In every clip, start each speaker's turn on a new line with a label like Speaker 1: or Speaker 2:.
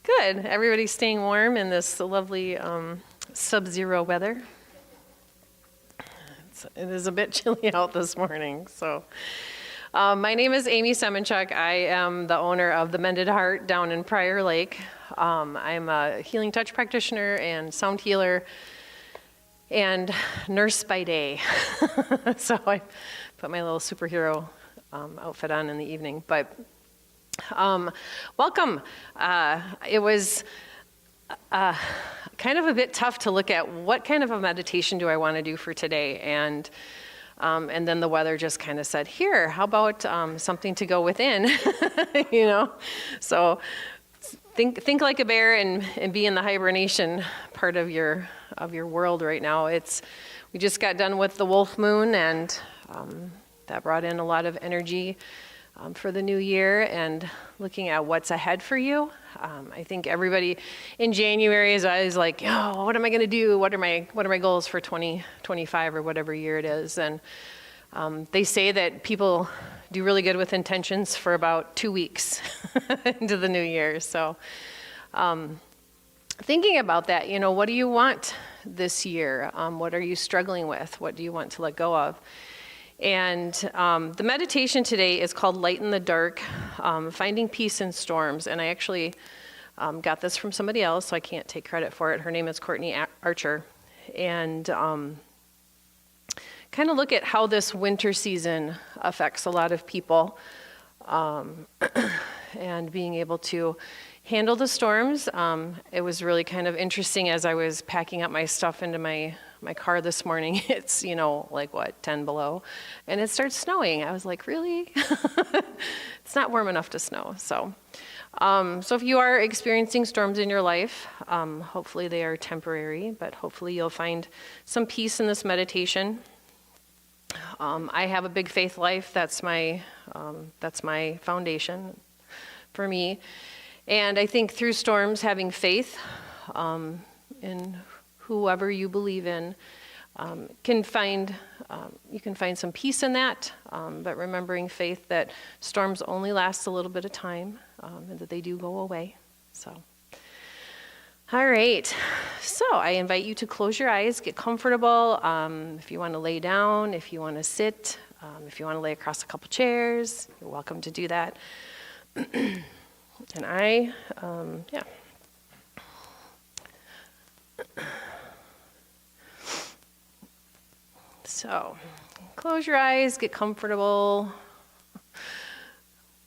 Speaker 1: Good. Everybody's staying warm in this lovely sub-zero weather. It is a bit chilly out this morning. So, my name is Amy Semenchuk. I am the owner of the Mended Heart down in Prior Lake. I'm a healing touch practitioner and sound healer and nurse by day. So I put my little superhero outfit on in the evening. But welcome. It was kind of a bit tough to look at what kind of a meditation do I want to do for today, and then the weather just kind of said, "Here, how about something to go within?" You know, so think like a bear and be in the hibernation part of your world right now. We just got done with the wolf moon, and that brought in a lot of energy for the new year and looking at what's ahead for you. I think everybody in January is always like, "Oh, what am I going to do? What are my goals for 2025 or whatever year it is?" And they say that people do really good with intentions for about 2 weeks into the new year. So thinking about that, what do you want this year? What are you struggling with? What do you want to let go of? And the meditation today is called Light in the Dark, Finding Peace in Storms. And I actually got this from somebody else, so I can't take credit for it. Her name is Courtney Archer. And kind of look at how this winter season affects a lot of people, and being able to handle the storms. It was really kind of interesting as I was packing up my stuff into my car this morning. It's, 10 below, and it starts snowing. I was like, really? It's not warm enough to snow. So if you are experiencing storms in your life, hopefully they are temporary, but hopefully you'll find some peace in this meditation. I have a big faith life. That's my foundation for me. And I think through storms, having faith in whoever you believe in, you can find some peace in that, but remembering faith that storms only last a little bit of time, and that they do go away. So, all right. So I invite you to close your eyes, get comfortable. If you want to lay down, if you want to sit, if you want to lay across a couple chairs, you're welcome to do that. And So, close your eyes, get comfortable,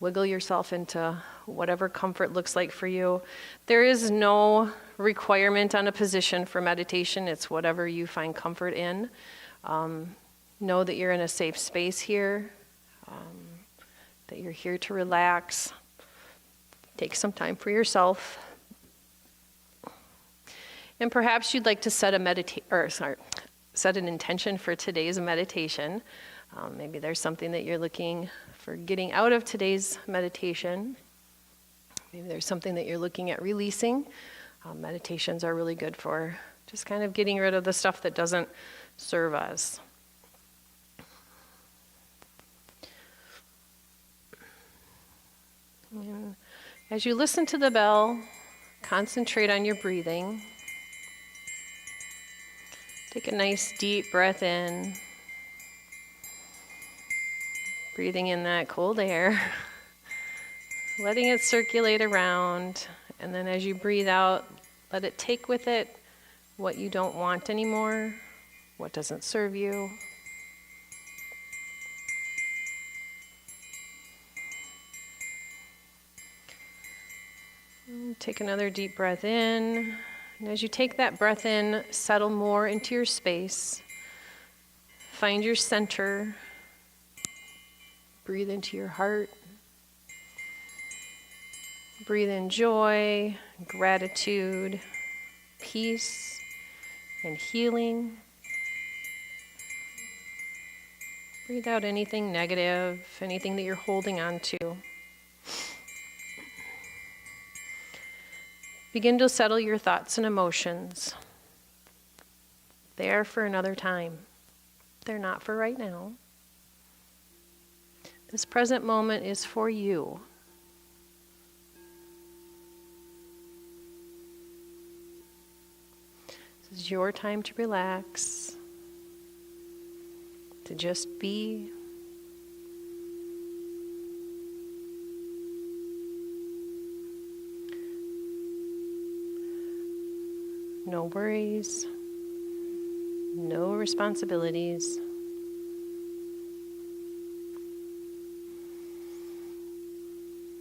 Speaker 1: wiggle yourself into whatever comfort looks like for you. There is no requirement on a position for meditation. It's whatever you find comfort in. Know that you're in a safe space here, that you're here to relax. Take some time for yourself. And perhaps you'd like to set an intention for today's meditation. Maybe there's something that you're looking for getting out of today's meditation. Maybe there's something that you're looking at releasing. Meditations are really good for just kind of getting rid of the stuff that doesn't serve us. And as you listen to the bell, concentrate on your breathing. Take a nice deep breath in, breathing in that cold air, letting it circulate around, and then as you breathe out, let it take with it what you don't want anymore, what doesn't serve you. Take another deep breath in. And as you take that breath in, settle more into your space. Find your center. Breathe into your heart. Breathe in joy, gratitude, peace, and healing. Breathe out anything negative, anything that you're holding on to. Begin to settle your thoughts and emotions. They are for another time. They're not for right now. This present moment is for you. This is your time to relax, to just be. No worries, no responsibilities.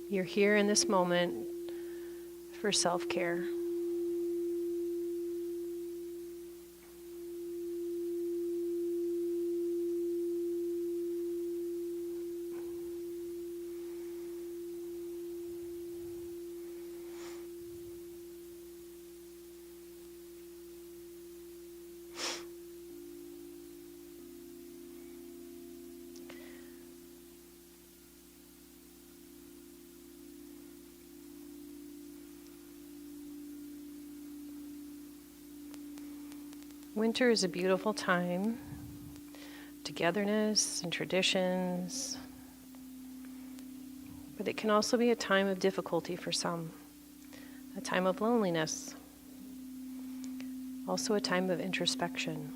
Speaker 1: You're here in this moment for self-care. Winter is a beautiful time, togetherness and traditions, but it can also be a time of difficulty for some, a time of loneliness, also a time of introspection.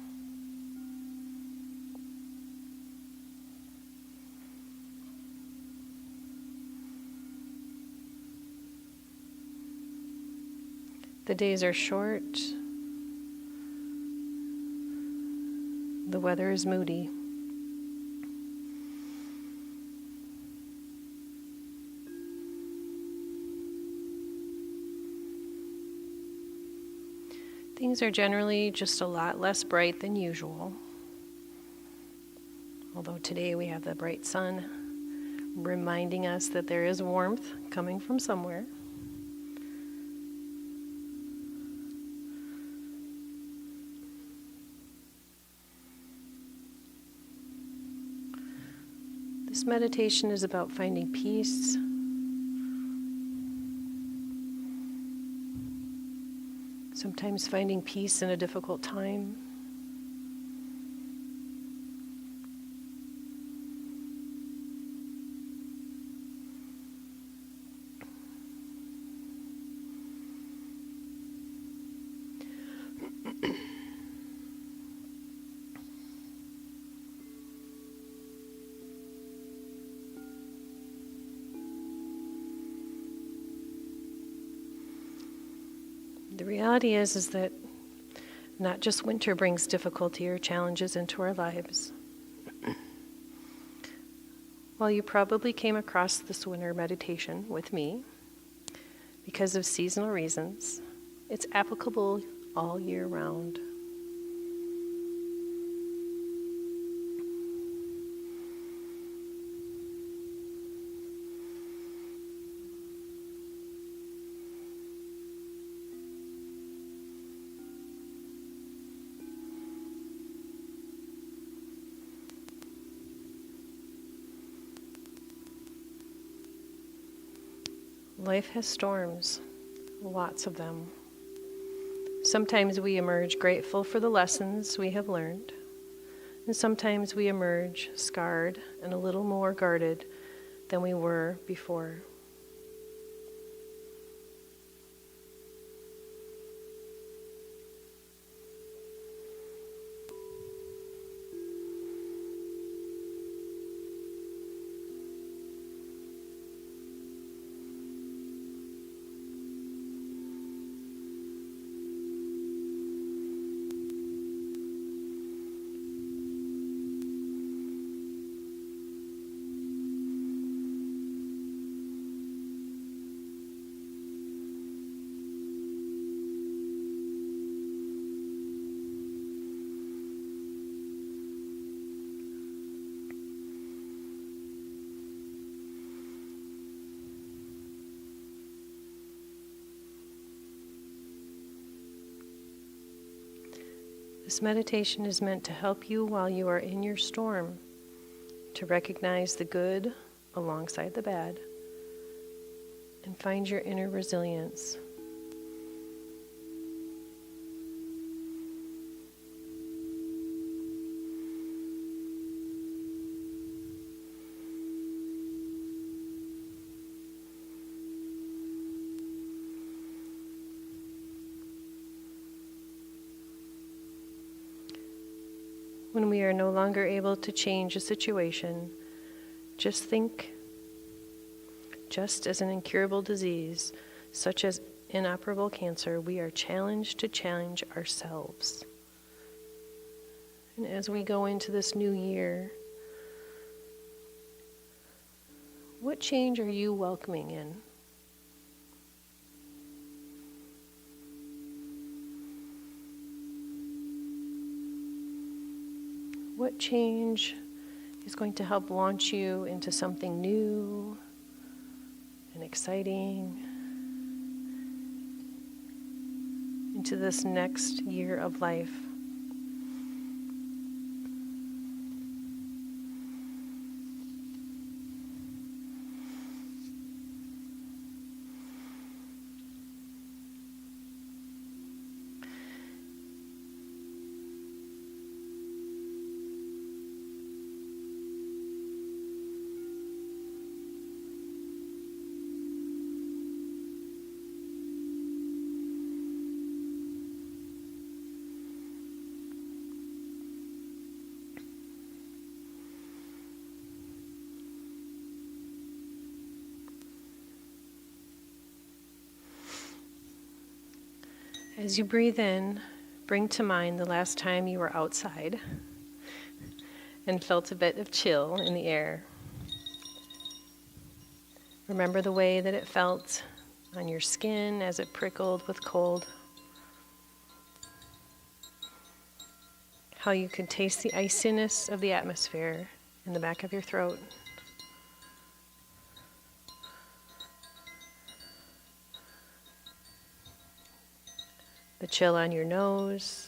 Speaker 1: The days are short. The weather is moody. Things are generally just a lot less bright than usual. Although today we have the bright sun reminding us that there is warmth coming from somewhere. This meditation is about finding peace, sometimes finding peace in a difficult time. The reality is that not just winter brings difficulty or challenges into our lives. While you probably came across this winter meditation with me because of seasonal reasons, it's applicable all year round. Life has storms, lots of them. Sometimes we emerge grateful for the lessons we have learned, and sometimes we emerge scarred and a little more guarded than we were before. This meditation is meant to help you while you are in your storm, to recognize the good alongside the bad, and find your inner resilience. when we are no longer able to change a situation, just think, just as an incurable disease, such as inoperable cancer, we are challenged to challenge ourselves. And as we go into this new year, what change are you welcoming in? What change is going to help launch you into something new and exciting, into this next year of life? As you breathe in, bring to mind the last time you were outside and felt a bit of chill in the air. Remember the way that it felt on your skin as it prickled with cold. How you could taste the iciness of the atmosphere in the back of your throat. The chill on your nose.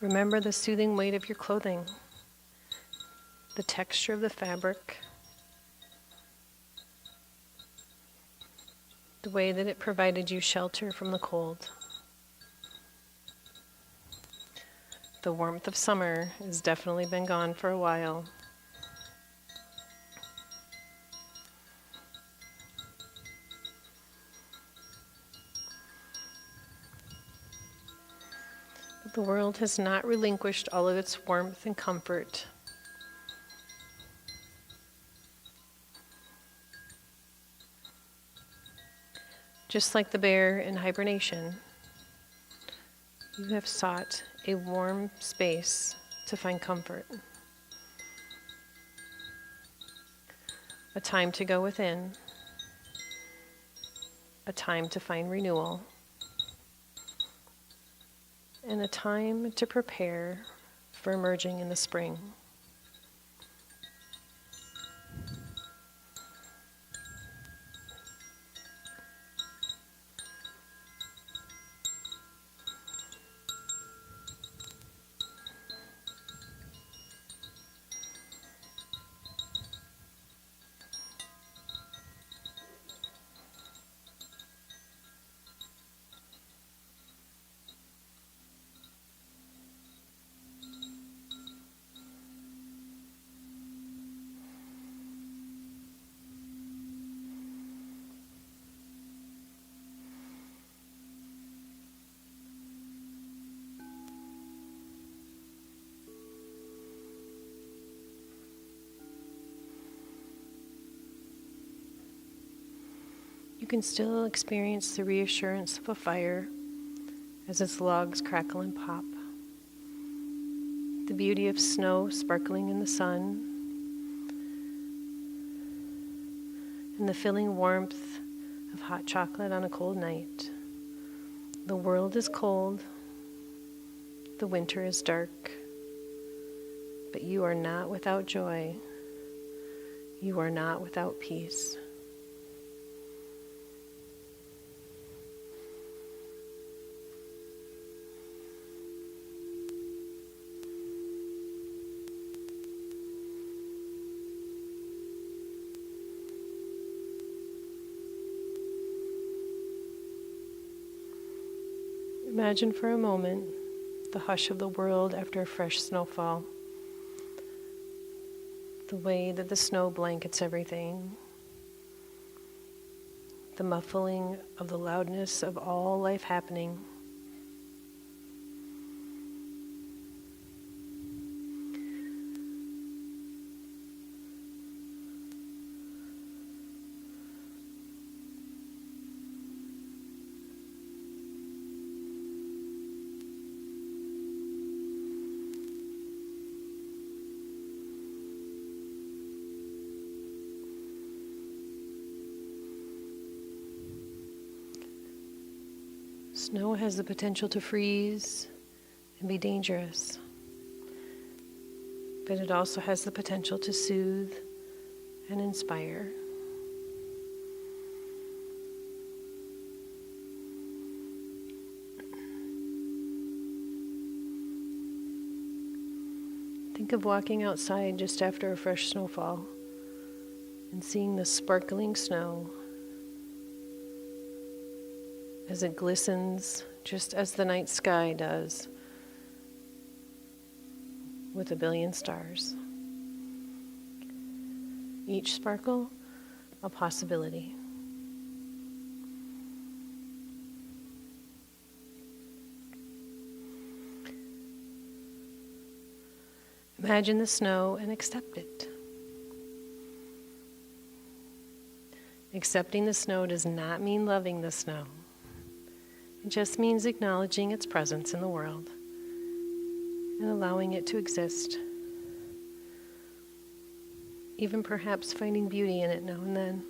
Speaker 1: Remember the soothing weight of your clothing, the texture of the fabric, the way that it provided you shelter from the cold. The warmth of summer has definitely been gone for a while. The world has not relinquished all of its warmth and comfort. Just like the bear in hibernation, you have sought a warm space to find comfort. A time to go within. A time to find renewal. And a time to prepare for emerging in the spring. You can still experience the reassurance of a fire as its logs crackle and pop. The beauty of snow sparkling in the sun, and the filling warmth of hot chocolate on a cold night. The world is cold, the winter is dark, but you are not without joy. You are not without peace. Imagine for a moment the hush of the world after a fresh snowfall. The way that the snow blankets everything. The muffling of the loudness of all life happening. Snow has the potential to freeze and be dangerous, but it also has the potential to soothe and inspire. Think of walking outside just after a fresh snowfall and seeing the sparkling snow as it glistens, just as the night sky does, with a billion stars. Each sparkle, a possibility. Imagine the snow and accept it. Accepting the snow does not mean loving the snow. It just means acknowledging its presence in the world and allowing it to exist. Even perhaps finding beauty in it now and then.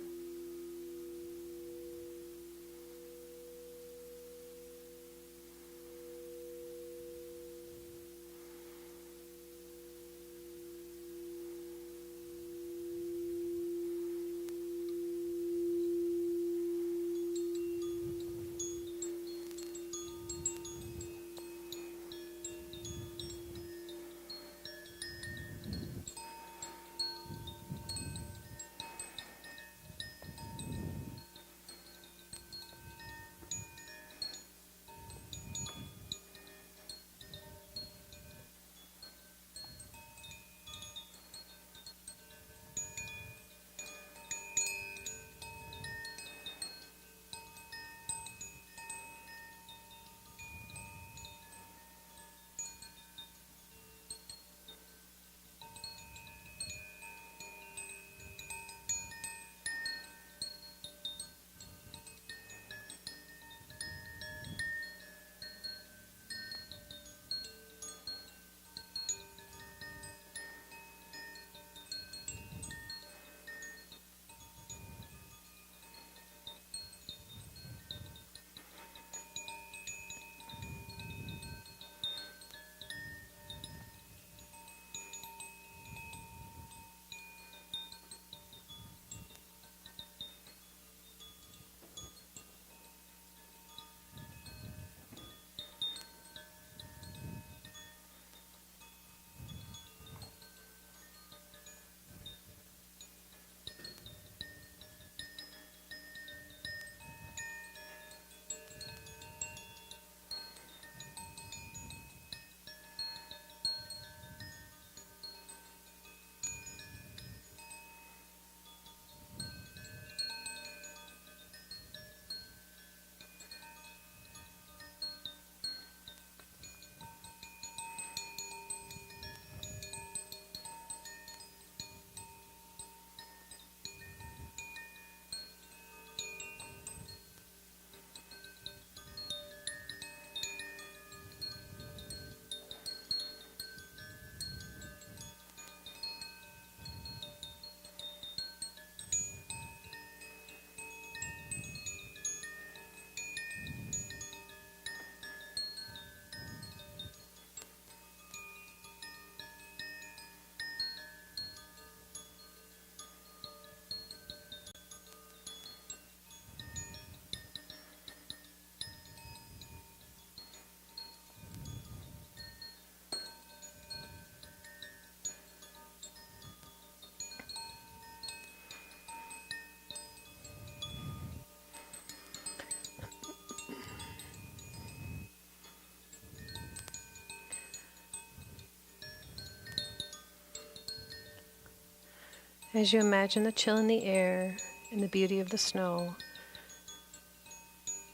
Speaker 1: As you imagine the chill in the air and the beauty of the snow,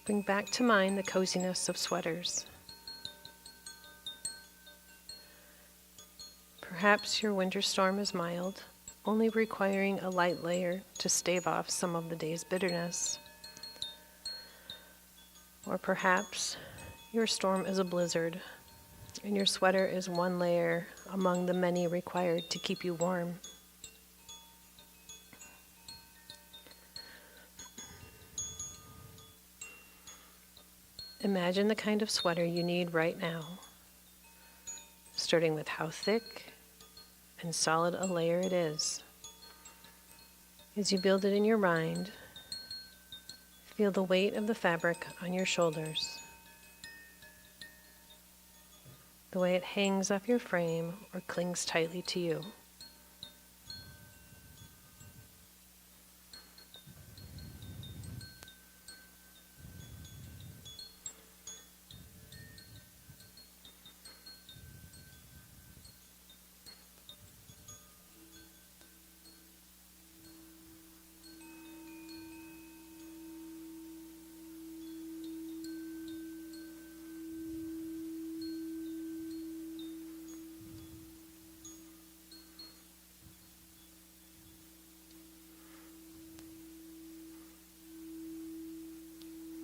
Speaker 1: bring back to mind the coziness of sweaters. Perhaps your winter storm is mild, only requiring a light layer to stave off some of the day's bitterness. Or perhaps your storm is a blizzard, and your sweater is one layer among the many required to keep you warm. Imagine the kind of sweater you need right now, starting with how thick and solid a layer it is. As you build it in your mind, feel the weight of the fabric on your shoulders, the way it hangs off your frame or clings tightly to you.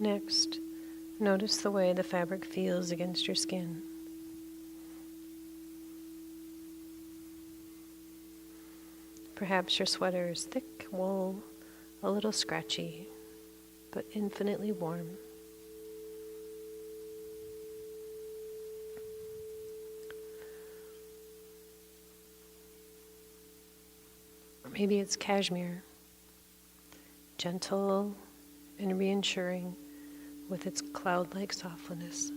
Speaker 1: Next, notice the way the fabric feels against your skin. Perhaps your sweater is thick wool, a little scratchy, but infinitely warm. Or maybe it's cashmere, gentle and reassuring with its cloud-like softness.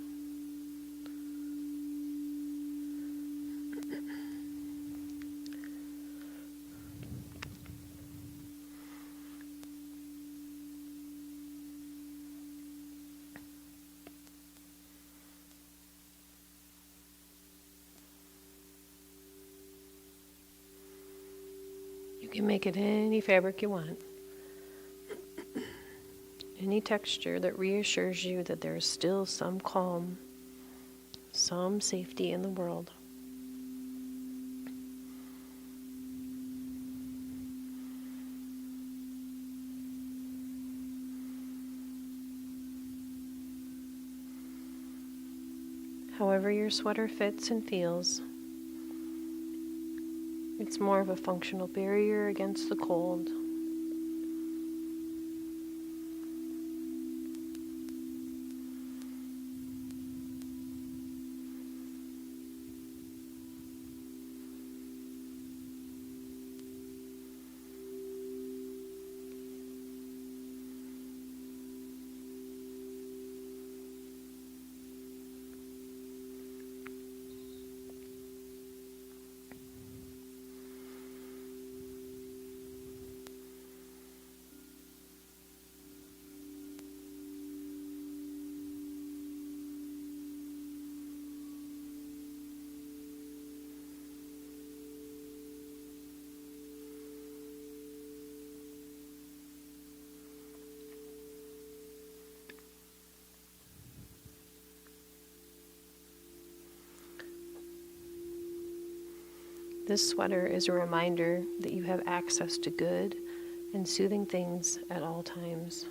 Speaker 1: You can make it any fabric you want. Any texture that reassures you that there is still some calm, some safety in the world. However your sweater fits and feels, it's more of a functional barrier against the cold. This sweater is a reminder that you have access to good and soothing things at all times.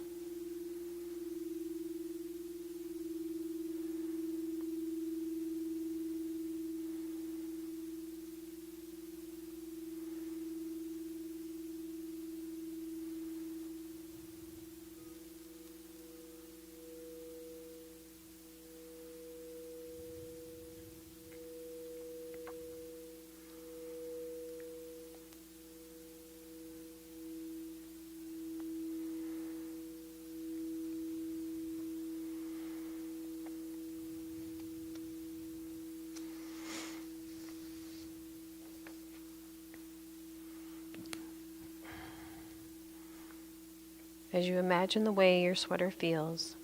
Speaker 1: As you imagine the way your sweater feels,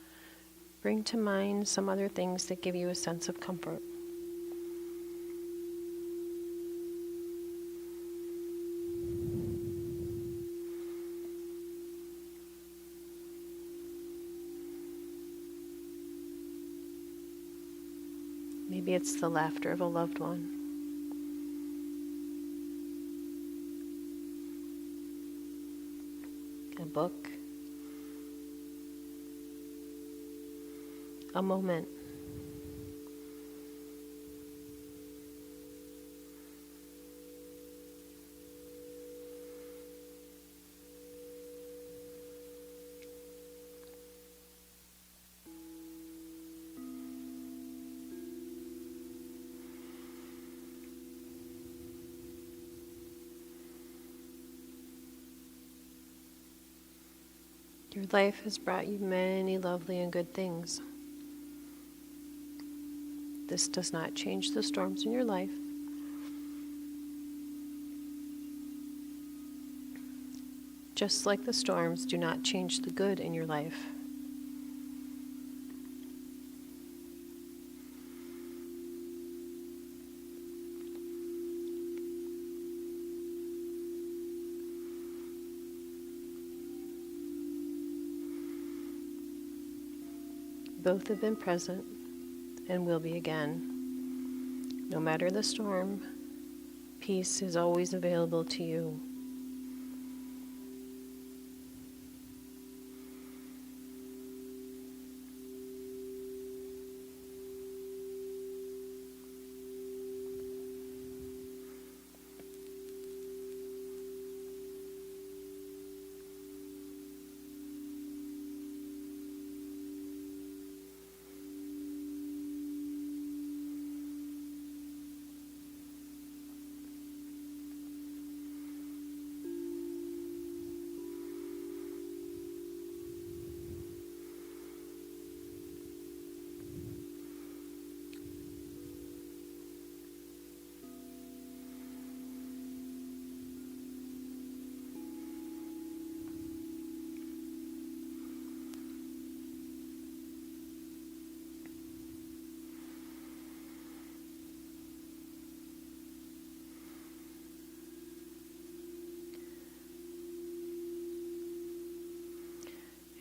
Speaker 1: bring to mind some other things that give you a sense of comfort. Maybe it's the laughter of a loved one. A book. A moment. Your life has brought you many lovely and good things. This does not change the storms in your life. Just like the storms do not change the good in your life. Both have been present and will be again. No matter the storm, peace is always available to you.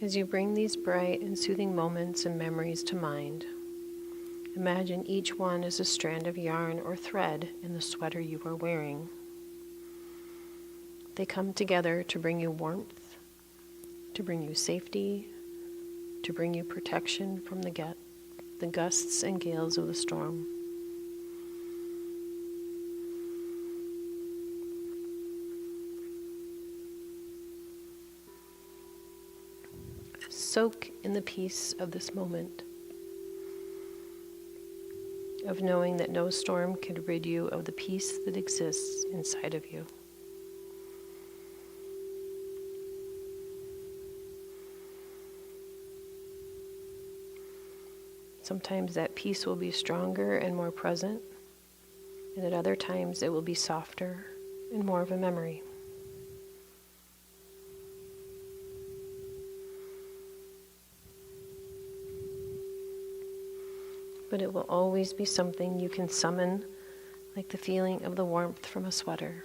Speaker 1: As you bring these bright and soothing moments and memories to mind, imagine each one as a strand of yarn or thread in the sweater you are wearing. They come together to bring you warmth, to bring you safety, to bring you protection from the gusts and gales of the storm. Soak in the peace of this moment, of knowing that no storm can rid you of the peace that exists inside of you. Sometimes that peace will be stronger and more present, and at other times it will be softer and more of a memory. But it will always be something you can summon, like the feeling of the warmth from a sweater.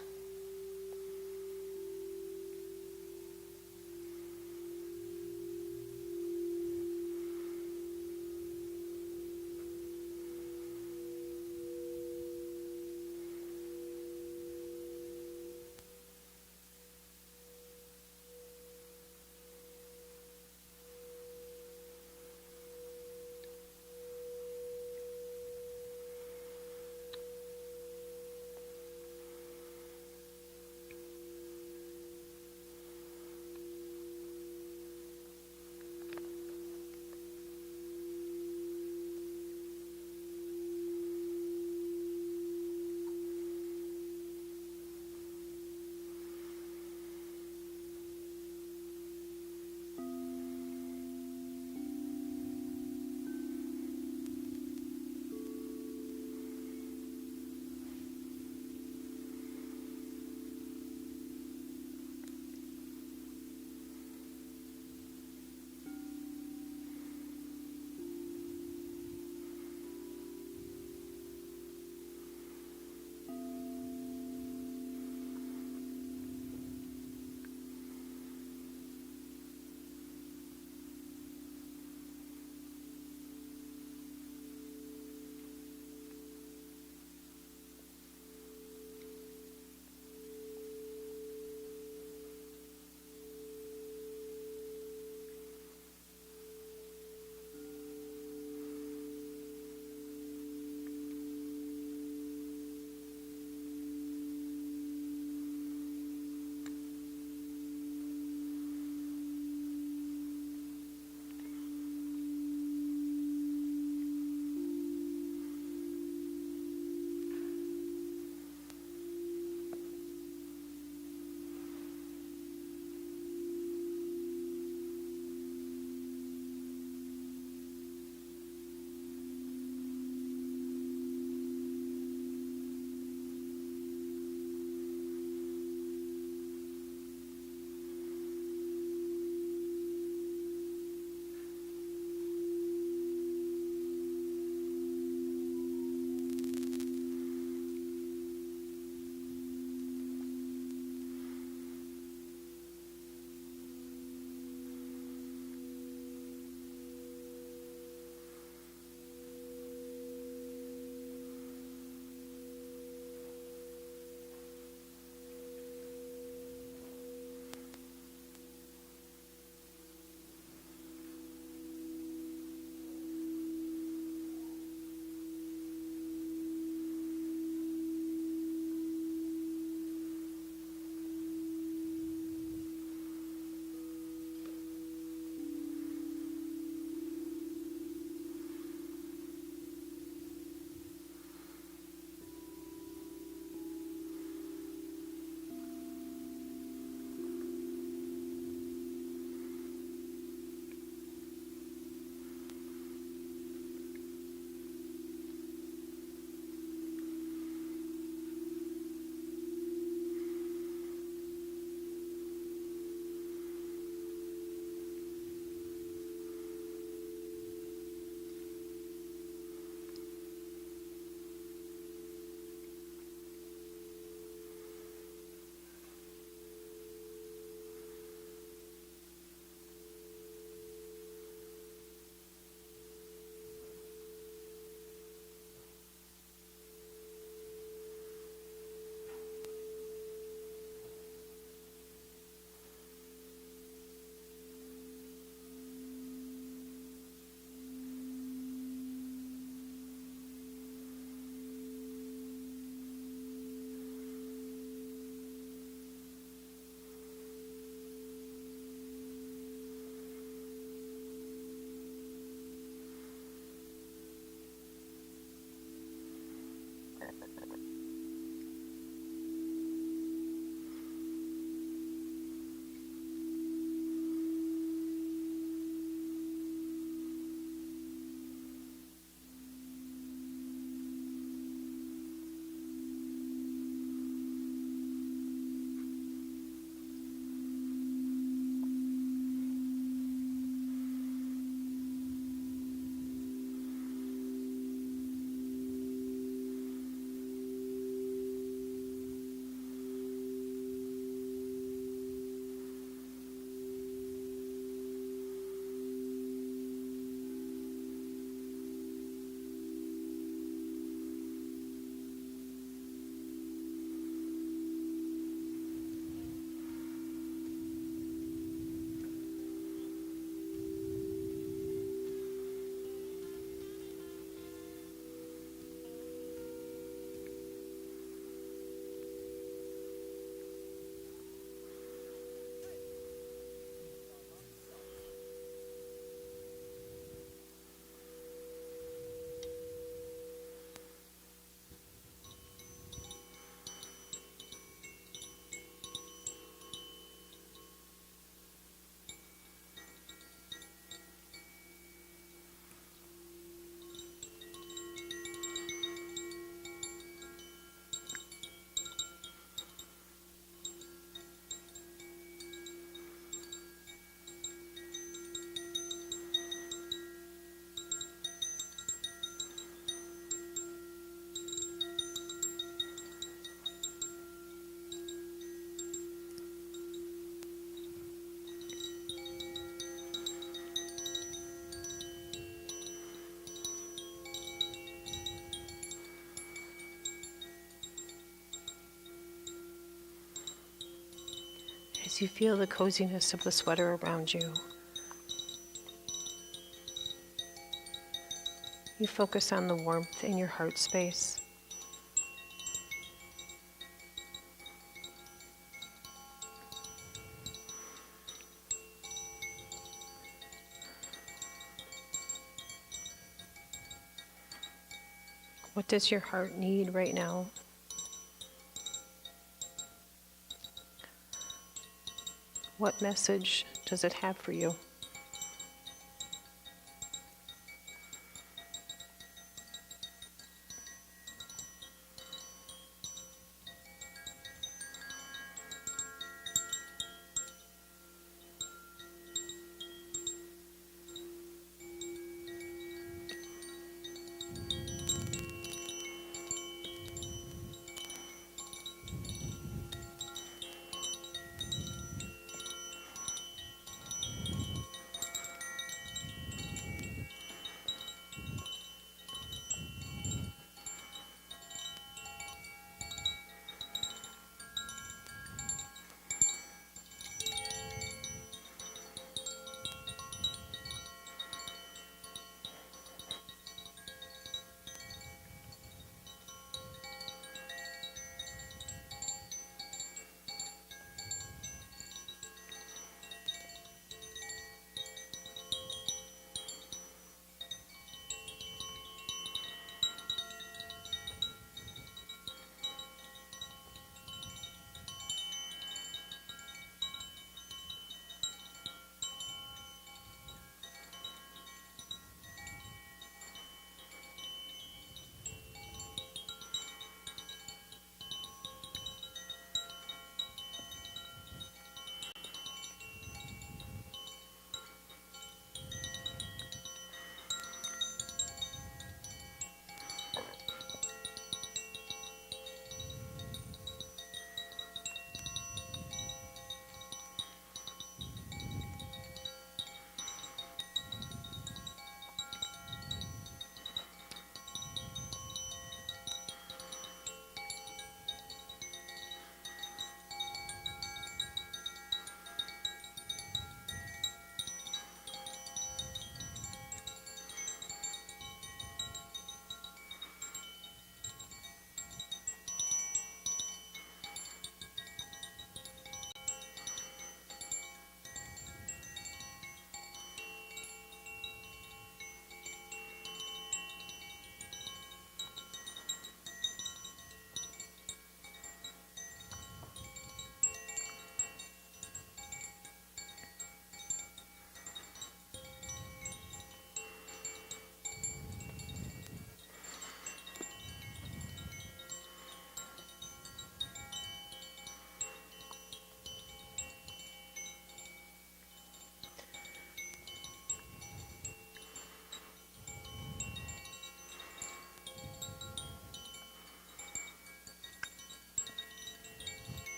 Speaker 1: as you feel the coziness of the sweater around you. You focus on the warmth in your heart space. What does your heart need right now? What message does it have for you?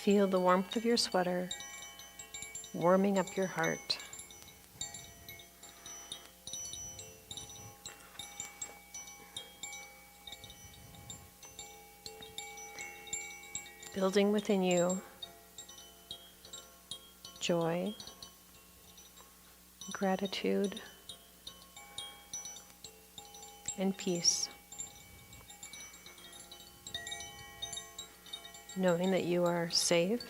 Speaker 1: Feel the warmth of your sweater warming up your heart. Building within you joy, gratitude, and peace. Knowing that you are safe,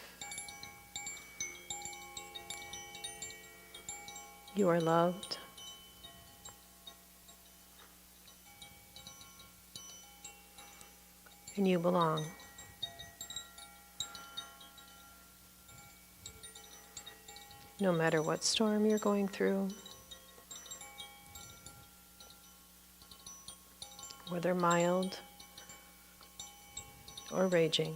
Speaker 1: you are loved, and you belong. No matter what storm you're going through, whether mild or raging.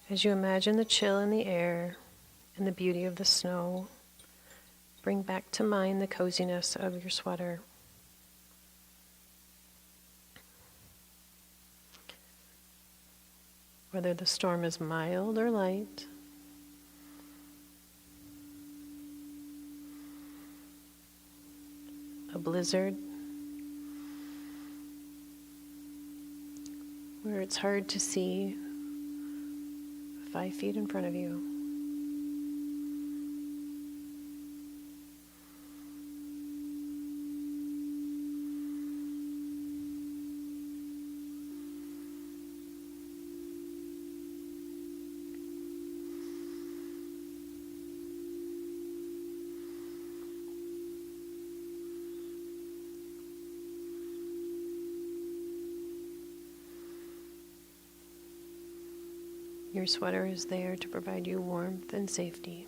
Speaker 1: As you imagine the chill in the air and the beauty of the snow, bring back to mind the coziness of your sweater. whether the storm is mild or light. A blizzard, where it's hard to see 5 feet in front of you. Your sweater is there to provide you warmth and safety.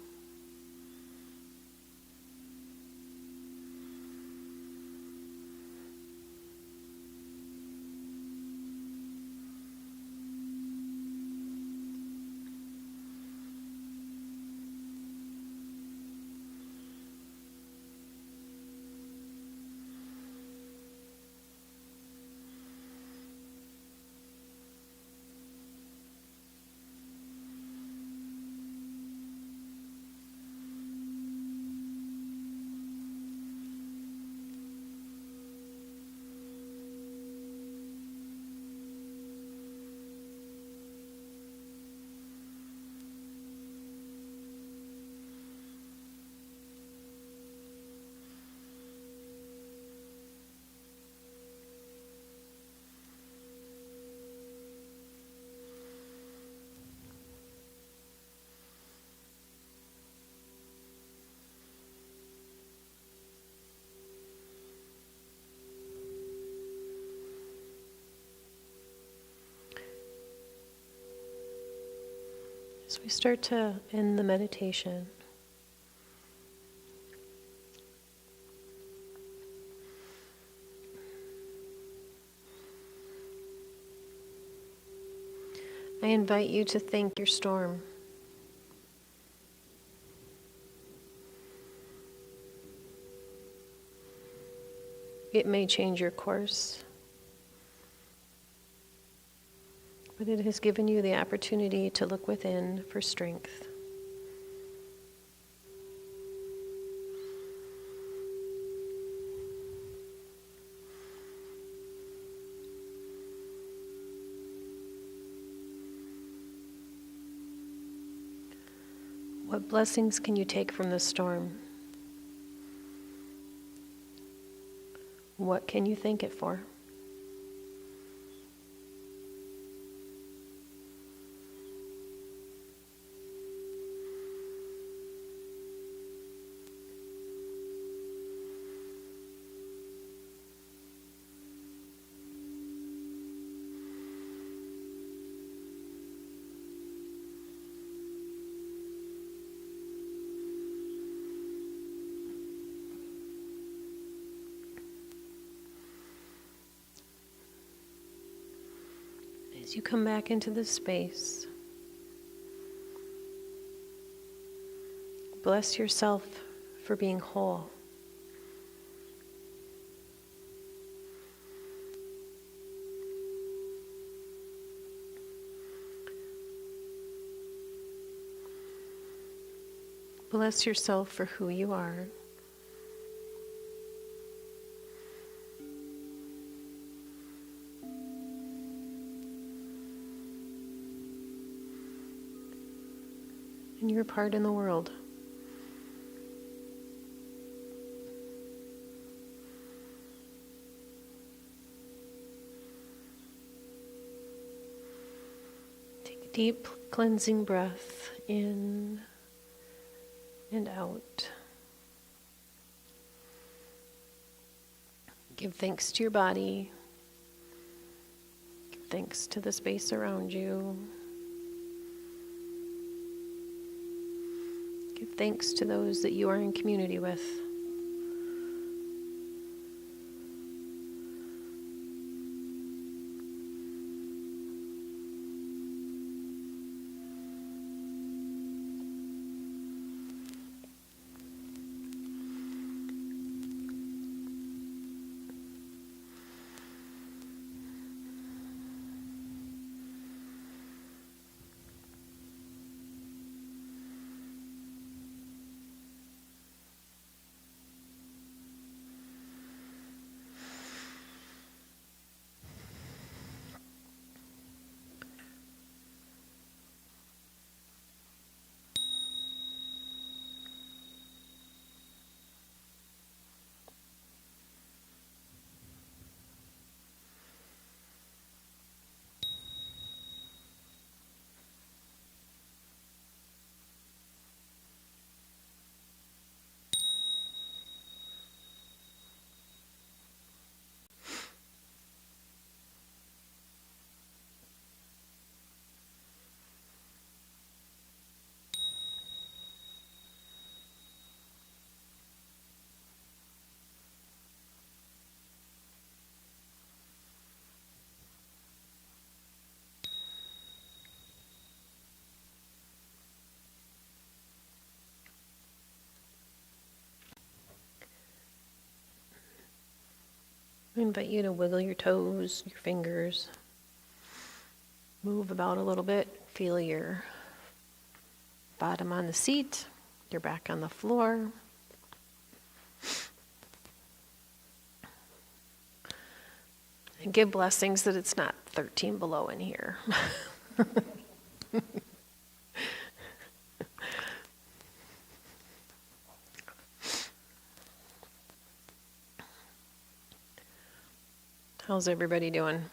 Speaker 1: As we start to end the meditation, I invite you to thank your storm. It may change your course, but it has given you the opportunity to look within for strength. What blessings can you take from the storm? What can you thank it for? As you come back into this space, bless yourself for being whole. Bless yourself for who you are. And your part in the world. Take a deep cleansing breath in and out. Give thanks to your body. Give thanks to the space around you. Give thanks to those that you are in community with. I invite you to wiggle your toes, your fingers, move about a little bit, feel your bottom on the seat, your back on the floor. And give blessings that it's not 13 below in here. How's everybody doing?